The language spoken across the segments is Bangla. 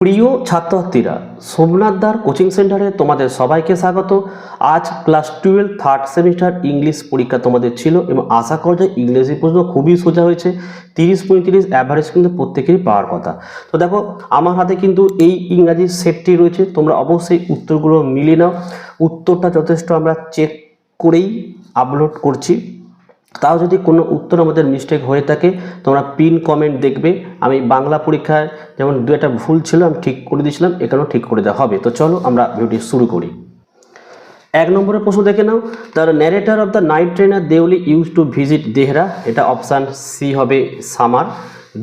প্রিয় ছাত্রছাত্রীরা, সোমনাথদার কোচিং সেন্টারে তোমাদের সবাইকে স্বাগত। আজ ক্লাস 12 থার্ড সেমিস্টার ইংলিশ পরীক্ষা তোমাদের ছিল এবং আশা করা যায় ইংরেজি প্রশ্ন খুবই সোজা হয়েছে। 30-35 অ্যাভারেজ কিন্তু প্রত্যেকেরই পাওয়ার কথা। তো দেখো, আমার হাতে কিন্তু এই ইংরাজি সেটটি রয়েছে, তোমরা অবশ্যই উত্তরগুলো মিলিয়ে নাও। উত্তরটা যথেষ্ট আমরা চেক করেই আপলোড করছি। তাও যদি কোনো উত্তর আমাদের মিস্টেক হয়ে থাকে তোমরা পিন কমেন্ট দেখবে। আমি বাংলা পরীক্ষায় যেমন দু একটা ভুল ছিল আমি ঠিক করে দিয়েছিলাম, এখানেও ঠিক করে দেওয়া হবে। তো চলো আমরা ভিডিওটি শুরু করি। 1 নম্বরের প্রশ্ন দেখে নাও। The narrator of the night train at Deoli use to visit Dehra, এটা অপশান সি হবে সামার।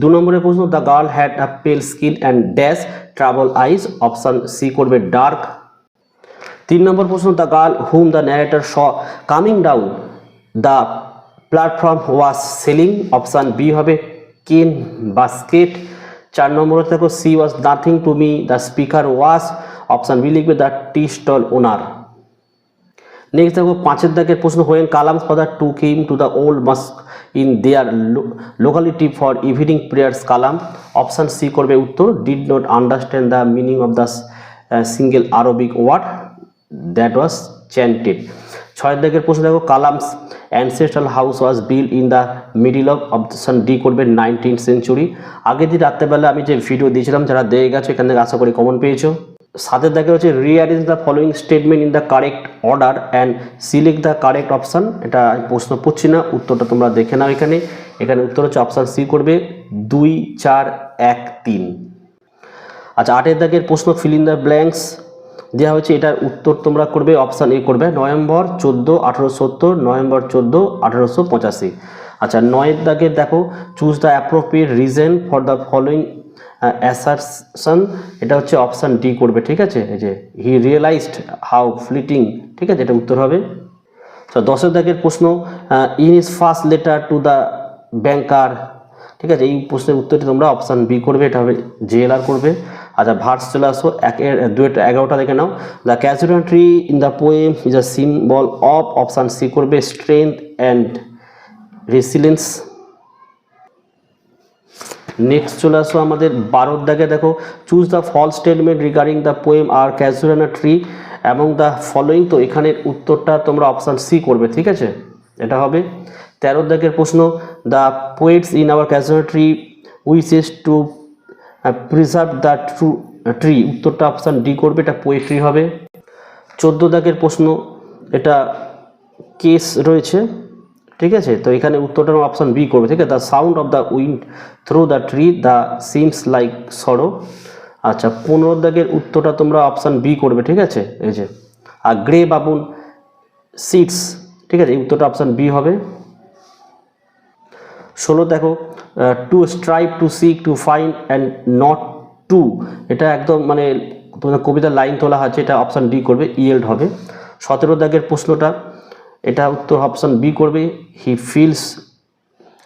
2 নম্বরের প্রশ্ন, the girl had a pale skin and dash travel eyes, option C করবে ডার্ক। 3 নম্বর প্রশ্ন, the girl whom the narrator saw coming down the platform was selling, option B হবে কেন বাস্কেট। 4 নম্বরে দেখো, she was nothing to me the speaker was, option B লিখবে the tea stall owner. Next দেখো 5 দাগের প্রশ্ন, when Kalam's father to came to the old mosque in their locality for evening prayers Kalam, option C করবে উত্তর did not understand the meaning of the single Arabic word that was chanted. 6 দাগের প্রশ্ন দেখো, Kalam's ancestral house was build in the middle of, option D করবে 19th সেঞ্চুরি। আগের দিন রাত্রেবেলা আমি যে ভিডিও দিয়েছিলাম, যারা দেখে গেছো এখান থেকে আশা করি কমন পেয়েছো। 7 দাগে হচ্ছে rearrange the following statement in the correct order and select the correct option. এটা প্রশ্ন পড়ছি না, উত্তরটা তোমরা দেখে নাও। এখানে উত্তর হচ্ছে অপশান সি করবে 2, 4, 1, 3। আচ্ছা 8 দাগের প্রশ্ন, ফিল ইন দ্য ব্ল্যাঙ্কস দেওয়া হয়েছে, এটার উত্তর তোমরা করবে অপশান এ করবে নভেম্বর 14, 1870, নভেম্বর 14, 1885। আচ্ছা 9 দাগের দেখো, choose the appropriate reason for the following assertion, এটা হচ্ছে অপশান ডি করবে। ঠিক আছে, এই যে হি রিয়েলাইজড হাউ ফ্লিটিং, ঠিক আছে, এটা উত্তর হবে। তো 10 দাগের প্রশ্ন, in is first letter to the banker, ঠিক আছে, এই প্রশ্নের উত্তরটি তোমরা অপশান বি করবে, এটা হবে জেএলআর করবে। আচ্ছা ভার্স চলে আসো, 11টা দেখে নাও। The casualty in the poem is a symbol of, option C করবে স্ট্রেংথ অ্যান্ড রেসিলেন্স। নেক্সট চলে আসো আমাদের 12 দাগে দেখো, choose the false statement regarding the poem আর ক্যাজুয়ালিটি ট্রি এবং দ্য ফলোয়িং, তো এখানের উত্তরটা তোমরা অপশান সি করবে। ঠিক আছে, এটা হবে। 13 দাগের প্রশ্ন, the poets in our casualty wishes to preserve the tree, উত্তরটা অপশান ডি করবে, এটা পোয়েট্রি হবে। 14 দাগের প্রশ্ন, এটা কেস রয়েছে, ঠিক আছে, তো এখানে উত্তরটা অপশান বি করবে। ঠিক আছে, the sound of the wind through the tree the seems like সরো। আচ্ছা 15 দাগের উত্তরটা তোমরা অপশান বি করবে। ঠিক আছে, এই যে আর গ্রে বাবুন সিটস, ঠিক আছে, এই উত্তরটা অপশান বি হবে। 16 দেখো, to strive to seek to find and not to, এটা একদম মানে তোমাদের কবিতার লাইন তোলা আছে, এটা অপশান ডি করবে, ইয়েল্ড হবে। 17 দাগের প্রশ্নটা, এটা উত্তর অপশান বি করবে, হি ফিলস,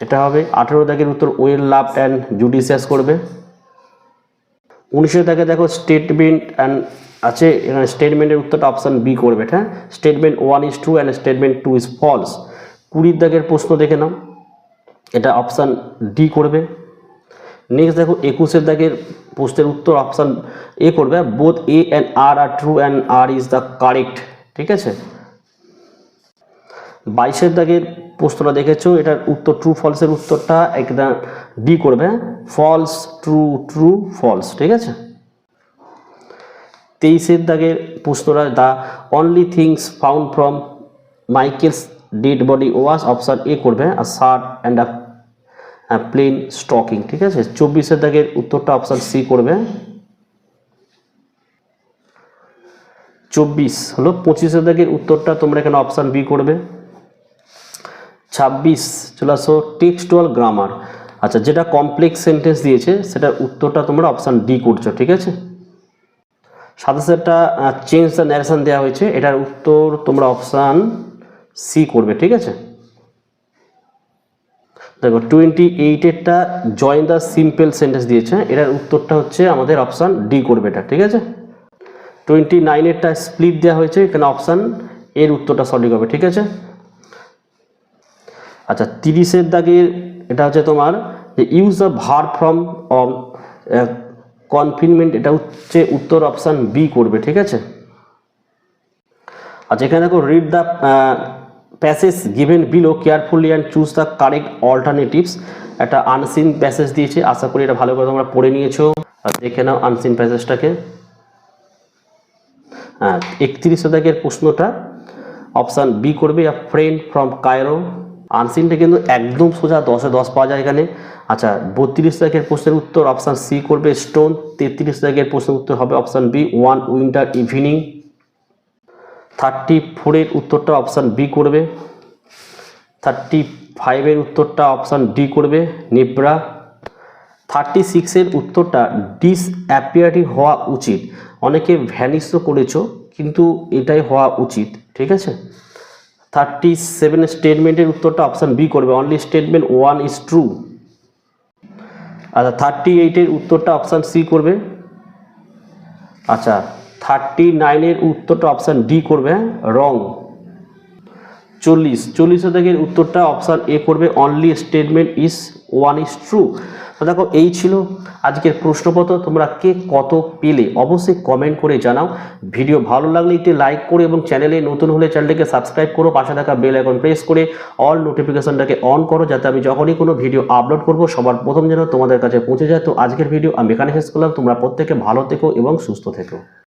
এটা হবে। 18 দাগের উত্তর ওয়েল লাভড অ্যান্ড জুডিশিয়াস করবে। 19 দাগে দেখো, স্টেটমেন্ট অ্যান্ড আছে, এখানে স্টেটমেন্টের উত্তরটা অপশান বি করবে। হ্যাঁ, statement 1 is true and statement 2 is false। 20 দাগের প্রশ্ন দেখে নাও, এটা অপশান ডি করবে। নেক্সট দেখো 21 দাগের প্রশ্নের উত্তর অপশান এ করবে, both A and R R true and R is the correct. ঠিক আছে, 22 দাগের প্রশ্নটা দেখেছো, এটার উত্তর ট্রু ফলসের উত্তরটা একটা ডি করবে, ফলস ট্রু ট্রু ফলস। ঠিক আছে, 23 দাগের প্রশ্নটা, the only things found from Michael's dead body was, option A করবে, আর shirt and a plain stocking. ঠিক আছে, 24 দাগের উত্তরটা অপশান সি করবে। 24 হলো। 25 দাগের উত্তরটা তোমরা এখানে অপশান বি করবে। 26 চলে আসো, টেক্সটুয়াল গ্রামার। আচ্ছা যেটা কমপ্লেক্স সেন্টেন্স দিয়েছে সেটার উত্তরটা তোমরা অপশান ডি করছো। ঠিক আছে, 27টা চেঞ্জ দ্য ন্যারেশন দেওয়া হয়েছে, এটার উত্তর তোমরা অপশান সি করবে। ঠিক আছে, দেখো 28টা জয়েন দ্য সিম্পল সেন্টেন্স দিয়েছে, এটার উত্তরটা হচ্ছে আমাদের অপশান ডি করবে এটা। ঠিক আছে, 29টা স্প্লিট দেওয়া হয়েছে, এখানে অপশান এর উত্তরটা সঠিক হবে। ঠিক আছে, আচ্ছা 30 দাগের এটা হচ্ছে তোমার যে use the verb from confinement, এটা হচ্ছে উত্তর অপশান বি করবে, ঠিক আছে। আচ্ছা এখানে দেখো read the passage given below carefully and choose the correct alternatives. একটা আনসিন প্যাসেজ দিয়েছে, আশা করি এটা ভালো করে তোমরা পড়ে নিয়েছো। আর দেখে নাও আনসিন প্যাসেজটাকে। হ্যাঁ 31 দাগের প্রশ্নটা অপশান বি করবে, আ ফ্রেন্ড ফ্রম কায়রো। আনসিনটা কিন্তু একদম সোজা, 10-এ 10 পাওয়া যায় এখানে। আচ্ছা 32 দাগের প্রশ্নের উত্তর অপশান সি করবে স্টোন। 33 দাগের প্রশ্নের উত্তর হবে option B one winter evening. 34-এর উত্তরটা অপশান বি করবে। 35-এর উত্তরটা অপশান ডি করবে নিব্রা। 36-এর উত্তরটা ডিসঅ্যাপিয়ারিং হওয়া উচিত। অনেকে ভ্যানিশও করেছো, কিন্তু এটাই হওয়া উচিত, ঠিক আছে। 37 স্টেটমেন্টের উত্তরটা অপশান বি করবে, only statement one is true. আচ্ছা 38-এর উত্তরটা অপশান সি করবে। আচ্ছা 39-এর উত্তরটা অপশান ডি করবে, রং। 40 দাগের উত্তরটা অপশান এ করবে, only statement is one is true. তো দেখো এই ছিল আজকের প্রশ্নপত্র। তোমরা কে কত পেলে অবশ্যই কমেন্ট করে জানাও। ভিডিও ভালো লাগলে একটি লাইক করে এবং চ্যানেলে নতুন হলে চ্যানেলটিকে সাবস্ক্রাইব করো, পাশে থাকা বেল আইকন প্রেস করে অল নোটিফিকেশনটাকে অন করো, যাতে আমি যখনই কোনো ভিডিও আপলোড করব সবার প্রথম যেন তোমাদের কাছে পৌঁছে যায়। তো আজকের ভিডিও আমি এখানে শেষ করলাম। তোমরা প্রত্যেকে ভালো থেকো এবং সুস্থ থেকো।